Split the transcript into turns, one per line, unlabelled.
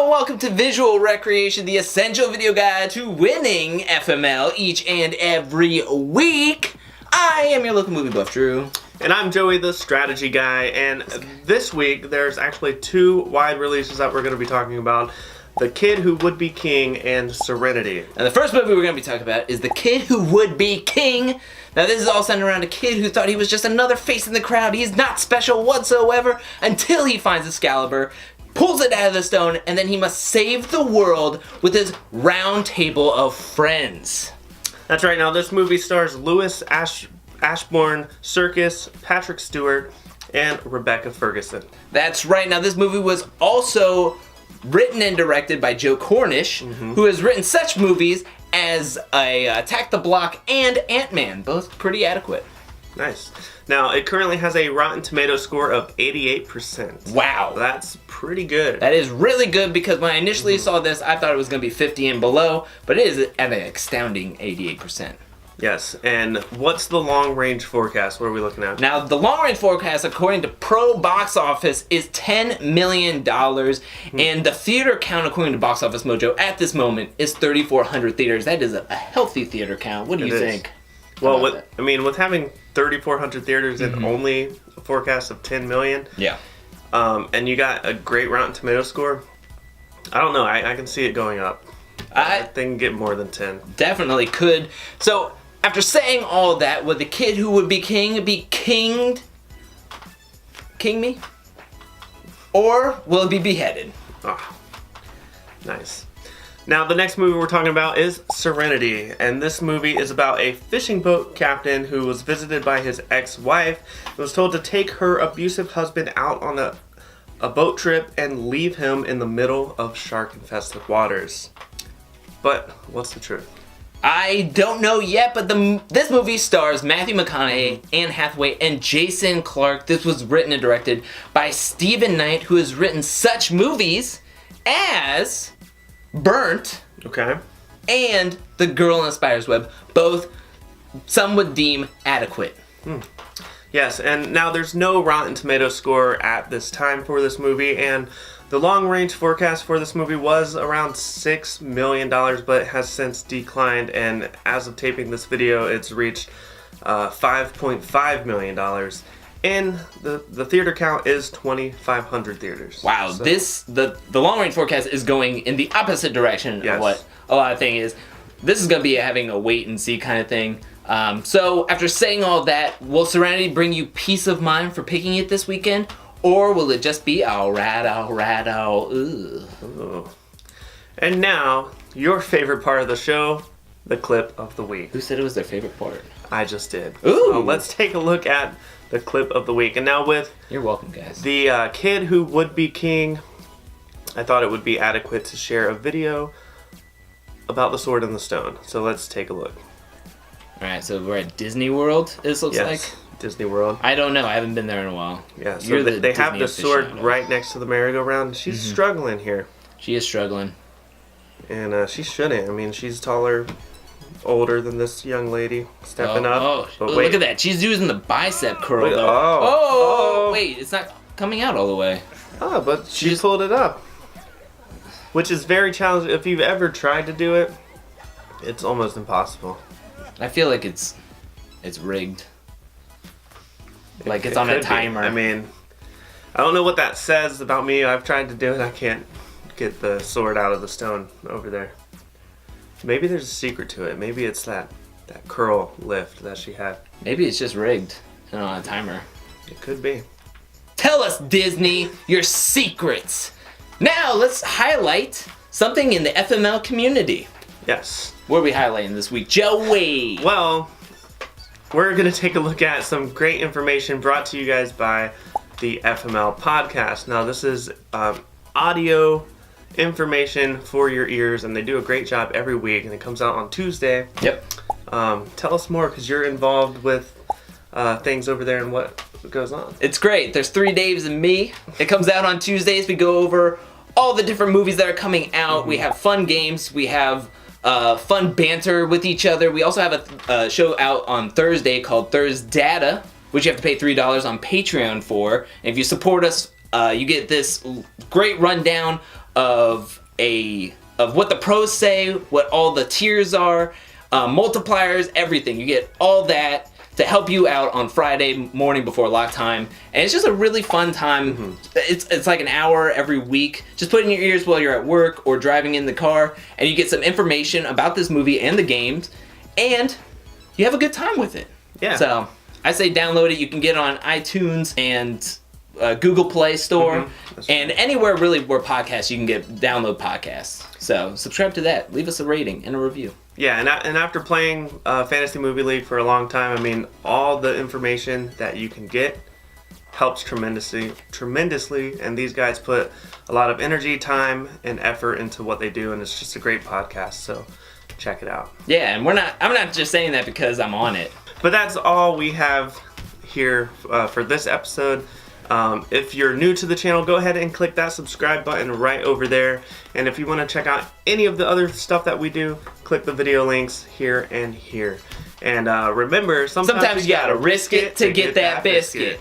and welcome to Visual Recreation, the essential video guide to winning FML each and every week. I am your local movie buff, Drew.
And I'm Joey, the strategy guy, and this week there's actually two wide releases that we're going to be talking about. The Kid Who Would Be King and Serenity.
And the first movie we're going to be talking about is The Kid Who Would Be King. Now this is all centered around a kid who thought he was just another face in the crowd. He's not special whatsoever until he finds Excalibur, pulls it out of the stone, and then he must save the world with his round table of friends.
That's right. Now this movie stars Louis Ashbourne Circus, Patrick Stewart, and Rebecca Ferguson.
That's right. Now this movie was also written and directed by Joe Cornish, who has written such movies as Attack the Block and Ant-Man, both pretty adequate.
Nice. Now, it currently has a Rotten Tomatoes score of 88%.
Wow.
That's pretty good.
That is really good because when I initially saw this, I thought it was going to be 50 and below, but it is at an astounding 88%.
Yes, and what's the long-range forecast? What are we looking at?
Now, the long-range forecast, according to Pro Box Office, is $10 million, and the theater count, according to Box Office Mojo, at this moment is 3,400 theaters. That is a healthy theater count. What do you think?
Well, with having 3,400 theaters and only a forecast of 10 million,
yeah,
and you got a great Rotten Tomatoes score, I don't know. I can see it going up. I think it can get more than 10. Definitely
could. So, after saying all that, would the Kid Who Would Be King be kinged? King me? Or will it be beheaded?
Oh, nice. Now, the next movie we're talking about is Serenity, and this movie is about a fishing boat captain who was visited by his ex-wife and was told to take her abusive husband out on a boat trip and leave him in the middle of shark-infested waters. But what's the truth?
I don't know yet, but this movie stars Matthew McConaughey, Anne Hathaway, and Jason Clarke. This was written and directed by Stephen Knight, who has written such movies as Burnt, and The Girl in the Spider's Web. Both some would deem adequate.
Yes, and now there's no Rotten Tomatoes score at this time for this movie, and the long-range forecast for this movie was around $6 million, but has since declined, and as of taping this video, it's reached $5.5 million. And the theater count is 2,500 theaters.
Wow, so the long-range forecast is going in the opposite direction of what a lot of things is. This is going to be having a wait-and-see kind of thing. So, after saying all that, will Serenity bring you peace of mind for picking it this weekend? Or will it just be alright, ooh.
And now, your favorite part of the show, the clip of the week.
Who said it was their favorite part?
I just did.
Ooh!
So let's take a look at the clip of the week. And now with...
You're welcome, guys.
The Kid Who Would Be King, I thought it would be adequate to share a video about the Sword and the Stone. So let's take a look.
Alright, so we're at Disney World, this looks like?
Disney World.
I don't know. I haven't been there in a while.
Yeah, so they have the sword right next to the merry-go-round. She's struggling here.
She is struggling.
And she shouldn't. I mean, she's taller, older than this young lady. Stepping up.
But wait. Look at that. She's using the bicep curl, though.
Oh.
Wait. It's not coming out all the way.
Oh, but she pulled it up. Which is very challenging. If you've ever tried to do it, it's almost impossible.
I feel like it's rigged. Like it's on a timer.
I mean, I don't know what that says about me. I've tried to do it. I can't get the sword out of the stone over there. Maybe there's a secret to it. Maybe it's that curl lift that she had.
Maybe it's just rigged and on a timer.
It could be.
Tell us, Disney, your secrets. Now let's highlight something in the FML community.
Yes.
What are we highlighting this week, Joey?
Well, we're going to take a look at some great information brought to you guys by the FML podcast. Now, this is audio information for your ears, and they do a great job every week, and it comes out on Tuesday.
Yep.
Tell us more, because you're involved with things over there and what goes on.
It's great. There's 3 Daves and me. It comes out on Tuesdays. We go over all the different movies that are coming out. We have fun games. We have fun banter with each other. We also have a show out on Thursday called Thursdata, which you have to pay $3 on Patreon for. And if you support us, you get this great rundown of what the pros say, what all the tiers are, multipliers, everything. You get all that to help you out on Friday morning before lock time, and it's just a really fun time. It's like an hour every week. Just put it in your ears while you're at work or driving in the car, and you get some information about this movie and the games, and you have a good time with it.
Yeah.
So I say download it. You can get it on iTunes and Google Play Store, and anywhere really where podcasts you can download podcasts. So subscribe to that. Leave us a rating and a review.
Yeah, and after playing Fantasy Movie League for a long time, I mean, all the information that you can get helps tremendously, and these guys put a lot of energy, time, and effort into what they do, and it's just a great podcast, so check it out.
Yeah, and I'm not just saying that because I'm on it.
But that's all we have here for this episode. If you're new to the channel, go ahead and click that subscribe button right over there. And if you want to check out any of the other stuff that we do, click the video links here and here. And remember, sometimes you gotta risk it to get that biscuit.